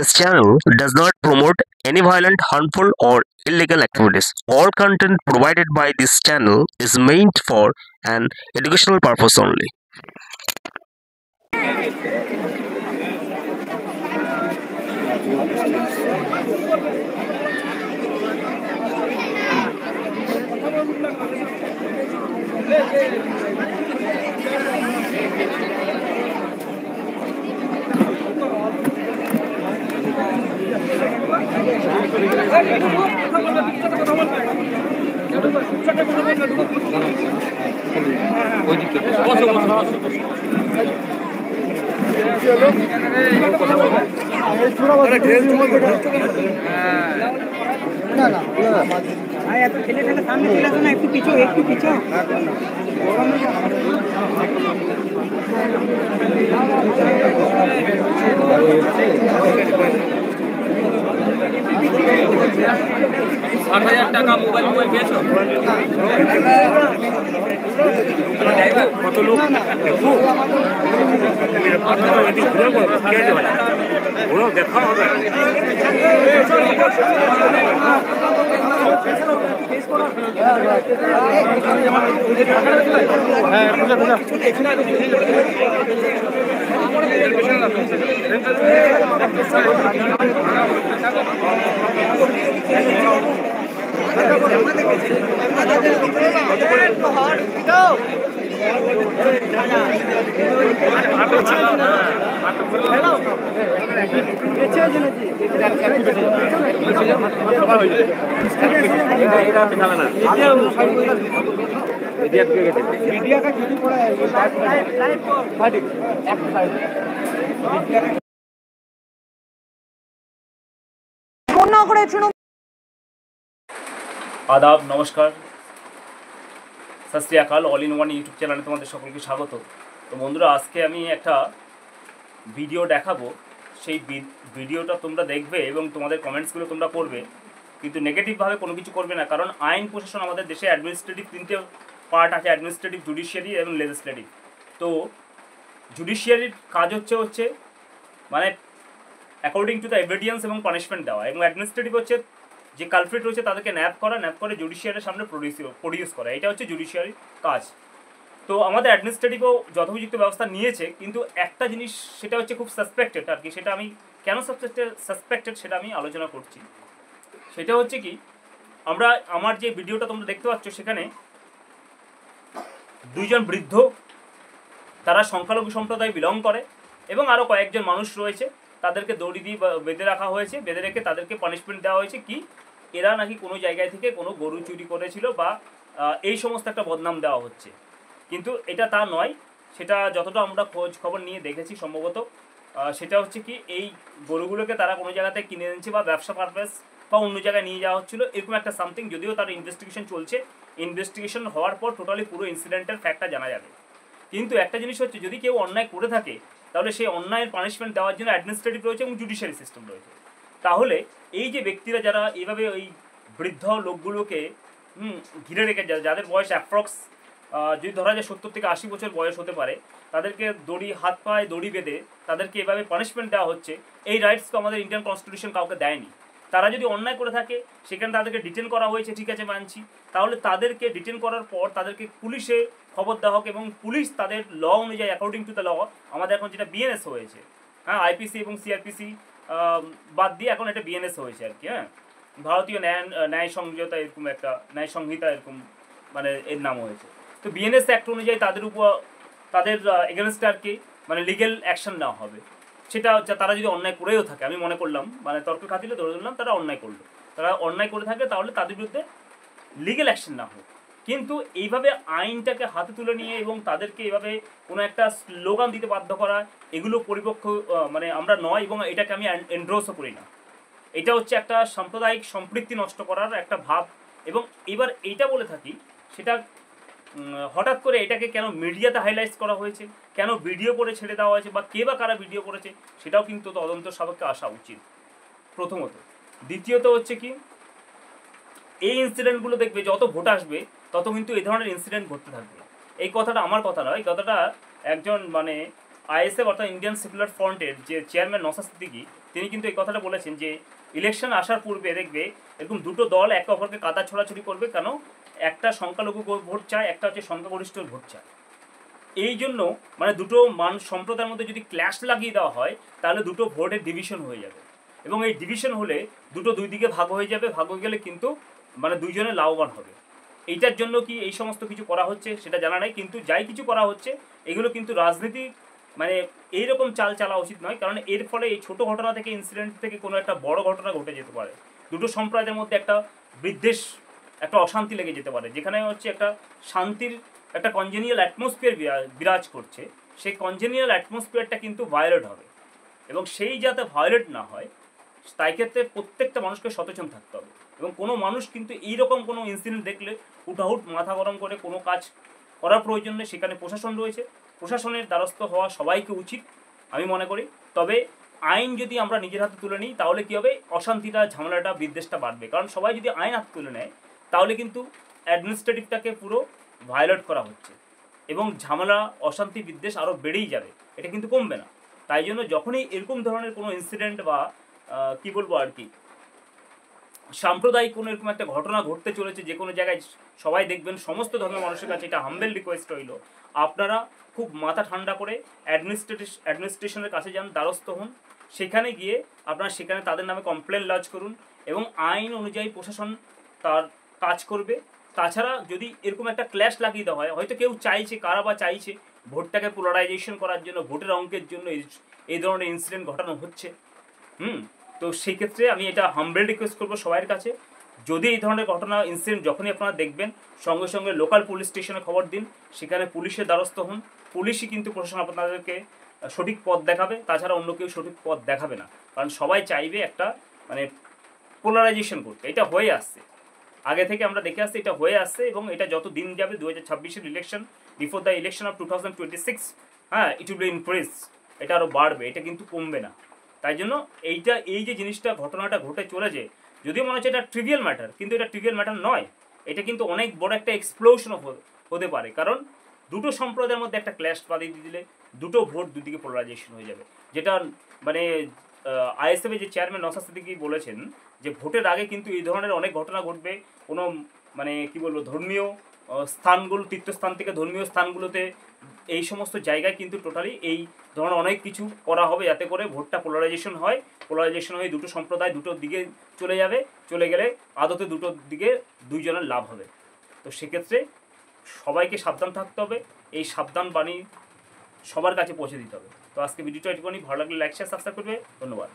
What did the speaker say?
This channel does not promote any violent, harmful, or illegal activities. All content provided by this channel is meant for an educational purpose only. টাকা mobile পেয়েছো কত লোক দেখা হবে आदाब नमस्कार सत श्री अकाल ऑल इन वन यूट्यूब चैनले तुम्हारे सकल के स्वागत। तो बंधुरा आज के आमी एकटा भिडियो देखाबो सेई भिडियोटा तोमरा देखबे एबं तोमादेर कमेंट्सगुलो तोमरा करबे किन्तु नेगेटिव भावे कोनो किछु करबे ना, कारण आईन प्रशासन आमादेर देशे एडमिनिस्ट्रेटिव तीनटे पार्ट आछे, एडमिनिस्ट्रेटिव, जुडिशियारि एबं लेजिस्लेटिव। तो जुडिशियारिर काज होच्छे माने अकॉर्डिंग टू द एविडेंस एबं पानिशमेंट देওয়া, एबं एडमिनिस्ट्रेटिव होच्छे যে কালপ্রিট রয়েছে তাদেরকে ন্যাপ করে জুডিশিয়ারির সামনে প্রডিউস করা, এটা হচ্ছে জুডিশিয়ারির কাজ। তো আমাদের অ্যাডমিনিস্ট্রেটিভও যথোপযুক্ত ব্যবস্থা নিয়েছে, কিন্তু একটা জিনিস সেটা হচ্ছে খুব সাসপেক্টেড আর কি। সেটা আমি কেন সাসপেক্টেড সেটা আমি আলোচনা করছি। সেটা হচ্ছে কি, আমার যে ভিডিওটা তোমরা দেখতে পাচ্ছ সেখানে দুইজন বৃদ্ধ, তারা সংখ্যালঘু সম্প্রদায় বিলং করে এবং আরও কয়েকজন মানুষ রয়েছে, তাদেরকে দড়ি দিয়ে বেঁধে রাখা হয়েছে। বেঁধে রেখে তাদেরকে পানিশমেন্ট দেওয়া হয়েছে কি, এরা নাকি কোনো জায়গায় থেকে কোনো গরু চুরি করেছিল বা এই সমস্ত একটা বদনাম দেওয়া হচ্ছে, কিন্তু এটা তা নয়। সেটা যতটা আমরা খোঁজ খবর নিয়ে দেখেছি সম্ভবত সেটা হচ্ছে কি, এই গরুগুলোকে তারা কোনো জায়গাতে কিনে নিচ্ছে বা ব্যবসা পারপাস বা অন্য জায়গায় নিয়ে যাওয়া হচ্ছিলো, এরকম একটা সামথিং। যদিও তার ইনভেস্টিগেশন চলছে, ইনভেস্টিগেশন হওয়ার পর টোটালি পুরো ইনসিডেন্টের ফ্যাক্টটা জানা যাবে। কিন্তু একটা জিনিস হচ্ছে, যদি কেউ অন্যায় করে থাকে তাহলে সেই অন্যায়ের পানিশমেন্ট দেওয়ার জন্য অ্যাডমিনিস্ট্রেটিভ রয়েছে এবং জুডিশিয়ারি সিস্টেম রয়েছে। তাহলে এই যে ব্যক্তিরা যারা এইভাবে ওই বৃদ্ধ লোকগুলোকে ঘিরে রেখে, যাদের বয়স অ্যাপ্রক্স যদি ধরা যায় 70 থেকে 80 বছর বয়স হতে পারে, তাদেরকে হাত পায়ে দড়ি বেঁধে তাদেরকে এভাবে পানিশমেন্ট দেওয়া হচ্ছে, এই রাইটস তো আমাদের ইন্ডিয়ান কনস্টিটিউশন কাউকে দেয়নি। তারা যদি অন্যায় করে থাকে সেখানে তাদেরকে ডিটেন করা হয়েছে, ঠিক আছে মানছি, তাহলে তাদেরকে ডিটেন করার পর তাদেরকে পুলিশে খবর দেওয়া হোক এবং পুলিশ তাদের ল অনুযায়ী অ্যাকর্ডিং টু দ্য ল, আমাদের এখন যেটা বিএনএস হয়েছে, হ্যাঁ, আইপিসি এবং সিআরপিসি বাদ দিয়ে এখন এটা বিএনএস হয়েছে আর কি, হ্যাঁ, ভারতীয় ন্যায় সংহিতা, এরকম একটা ন্যায় সংহিতা এরকম মানে এর নাম হয়েছে। তো বিএনএস অ্যাক্ট অনুযায়ী তাদের উপর, তাদের এগেনস্টে আর কি মানে লিগেল অ্যাকশন নেওয়া হবে। সেটা তারা যদি অন্যায় করেও থাকে, আমি মনে করলাম মানে তর্ক খাতিলে ধরে ধরলাম তারা অন্যায় করলো, তারা অন্যায় করে থাকে, তাহলে তাদের বিরুদ্ধে লিগেল অ্যাকশন না হোক। কিন্তু এইভাবে আইনটাকে হাতে তুলে নিয়ে এবং তাদেরকে এইভাবে কোনো একটা স্লোগান দিতে বাধ্য করা, এগুলো পরিপক্ষ মানে আমরা নয়, এবং এটাকে আমি এন্ডোর্সও করি না। এটা হচ্ছে একটা সাম্প্রদায়িক সম্পৃক্তি নষ্ট করার একটা ভাব। এবং এবার এইটা বলে থাকি, সেটা হঠাৎ করে এটাকে কেন মিডিয়াতে হাইলাইট করা হয়েছে, কেন ভিডিও করে ছেড়ে দেওয়া হয়েছে, বা কে বা কারা ভিডিও করেছে, সেটাও কিন্তু তদন্ত সাপেক্ষে আসা উচিত প্রথমত। দ্বিতীয়ত হচ্ছে কি, এই ইনসিডেন্টগুলো দেখবে যত ভোট আসবে তত কিন্তু এই ধরনের ইনসিডেন্ট ঘটতে থাকবে। এই কথাটা আমার কথা নয়, এই কথাটা একজন মানে আইএসএফ অর্থাৎ ইন্ডিয়ান সেকুলার ফ্রন্টের যে চেয়ারম্যান নওশাদ সিদ্দিকী, তিনি কিন্তু এই কথাটা বলেছেন যে ইলেকশন আসার পূর্বে দেখবে এরকম দুটো দল একে অপরকে কাদা ছোড়াছুড়ি করবে, কেন? একটা সংখ্যালঘু ভোট চায়, একটা হচ্ছে সংখ্যাগরিষ্ঠ ভোট চায়। এই জন্য মানে দুটো সম্প্রদায়ের মধ্যে যদি ক্ল্যাশ লাগিয়ে দেওয়া হয় তাহলে দুটো ভোটের ডিভিশন হয়ে যাবে, এবং এই ডিভিশন হলে দুটো দুই দিকে ভাগ হয়ে যাবে, ভাগ হয়ে গেলে কিন্তু মানে দুইজনে লাভবান হবে। এইটার জন্য কি এই সমস্ত কিছু করা হচ্ছে সেটা জানা নাই, কিন্তু যাই কিছু করা হচ্ছে এগুলো কিন্তু রাজনীতি মানে এইরকম চাল চালা উচিত নয়, কারণ এর ফলে এই ছোটো ঘটনা থেকে ইনসিডেন্ট থেকে কোনো একটা বড় ঘটনা ঘটে যেতে পারে। দুটো সম্প্রদায়ের মধ্যে একটা বিদ্বেষ, একটা অশান্তি লেগে যেতে পারে, যেখানে হচ্ছে একটা শান্তির একটা কনজেনিয়াল অ্যাটমসফিয়ার বিরাজ করছে, সেই কনজেনিয়াল অ্যাটমসফিয়ারটা কিন্তু ভায়োলেট হবে, এবং সেই যাতে ভায়োলেট না হয় তাই ক্ষেত্রে প্রত্যেকটা মানুষকে সচেতন থাকতে হবে। এবং কোনো মানুষ কিন্তু এইরকম কোনো ইনসিডেন্ট দেখলে হুটাহুট মাথা গরম করে কোনো কাজ করার প্রয়োজন নেই। সেখানে প্রশাসন রয়েছে, প্রশাসনের দ্বারস্থ হওয়া সবাইকে উচিত আমি মনে করি। তবে আইন যদি আমরা নিজের হাতে তুলে নিই তাহলে কী হবে, অশান্তিটা, ঝামেলাটা, বিদ্বেষটা বাড়বে। কারণ সবাই যদি আইন হাতে তুলে নেয় তাহলে কিন্তু অ্যাডমিনিস্ট্রেটিভটাকে পুরো ভায়োলেট করা হচ্ছে, এবং ঝামেলা, অশান্তি, বিদ্বেষ আরও বেড়েই যাবে, এটা কিন্তু কমবে না। তাই জন্য যখনই এরকম ধরনের কোনো ইনসিডেন্ট বা কি বলবো আর কি, সাম্প্রদায়িক কোনো এরকম একটা ঘটনা ঘটতে চলেছে যে কোনো জায়গায়, সবাই দেখবেন সমস্ত ধর্মের মানুষের কাছে এটা হাম্বেল রিকোয়েস্ট রইল, আপনারা খুব মাথা ঠান্ডা করে অ্যাডমিনিস্ট্রেশনের কাছে যান, দ্বারস্থ হন, সেখানে গিয়ে আপনারা সেখানে তাদের নামে কমপ্লেন লজ করুন, এবং আইন অনুযায়ী প্রশাসন তার কাজ করবে। তাছাড়া যদি এরকম একটা ক্ল্যাশ লাগিয়ে দেওয়া হয়, হয়তো কেউ চাইছে, কারা বা চাইছে ভোটটাকে পোলারাইজেশন করার জন্য, ভোটের অঙ্কের জন্য এই ধরনের ইনসিডেন্ট ঘটানো হচ্ছে। তো সেই ক্ষেত্রে আমি এটা হাম্বেল রিকোয়েস্ট করবো সবার কাছে, যদি এই ধরনের ঘটনা, ইনসিডেন্ট যখনই আপনারা দেখবেন সঙ্গে সঙ্গে লোকাল পুলিশ স্টেশনে খবর দিন, সেখানে পুলিশের দ্বারস্থ হন। পুলিশই কিন্তু প্রশাসন আপনাদেরকে সঠিক পথ দেখাবে, তাছাড়া অন্য কেউ সঠিক পথ দেখাবে না। কারণ সবাই চাইবে একটা মানে পোলারাইজেশন করতে, এটা হয়ে আসছে, আগে থেকে আমরা দেখে আসছি এটা হয়ে আসছে, এবং এটা যত দিন যাবে 2026-এর election, before the election of 2026, it will be increase, এটা আরও বাড়বে, এটা কিন্তু কমবে না। তাই জন্য এই যে জিনিসটা, ঘটনাটা ঘটে চলেছে, যদিও মনে হচ্ছে এটা ট্রিভিয়াল ম্যাটার, কিন্তু এটা ট্রিভিয়াল ম্যাটার নয়, এটা কিন্তু অনেক বড় একটা এক্সপ্লোশন হতে পারে। কারণ দুটো সম্প্রদায়ের মধ্যে একটা ক্ল্যাশ বাঁধিয়ে দিলে দুটো ভোট দুদিকে পোলারাইজেশন হয়ে যাবে, যেটা মানে আইএসএফ যে চেয়ারম্যান নওশাদ সিদ্দিকী বলেছেন যে ভোটের আগে কিন্তু এই ধরনের অনেক ঘটনা ঘটবে, কোনো মানে কি বলবো, ধর্মীয় স্থানগুলো, তীর্থস্থান থেকে ধর্মীয় স্থানগুলোতে, এই সমস্ত জায়গায় কিন্তু টোটালি এই ধরনের অনেক কিছু করা হবে যাতে করে ভোটটা পোলারাইজেশন হয়, পোলারাইজেশন হয়ে দুটো সম্প্রদায় দুটোর দিকে চলে যাবে, চলে গেলে আদতে দুটোর দিকে দুইজনের লাভ হবে। তো সেক্ষেত্রে সবাইকে সাবধান থাকতে হবে, এই সাবধান বাণী সবার কাছে পৌঁছে দিতে হবে। তো আজকে ভিডিওটা একটুখানি ভালো লাগলে লাইক শেয়ার সাবস্ক্রাইব করবে, ধন্যবাদ।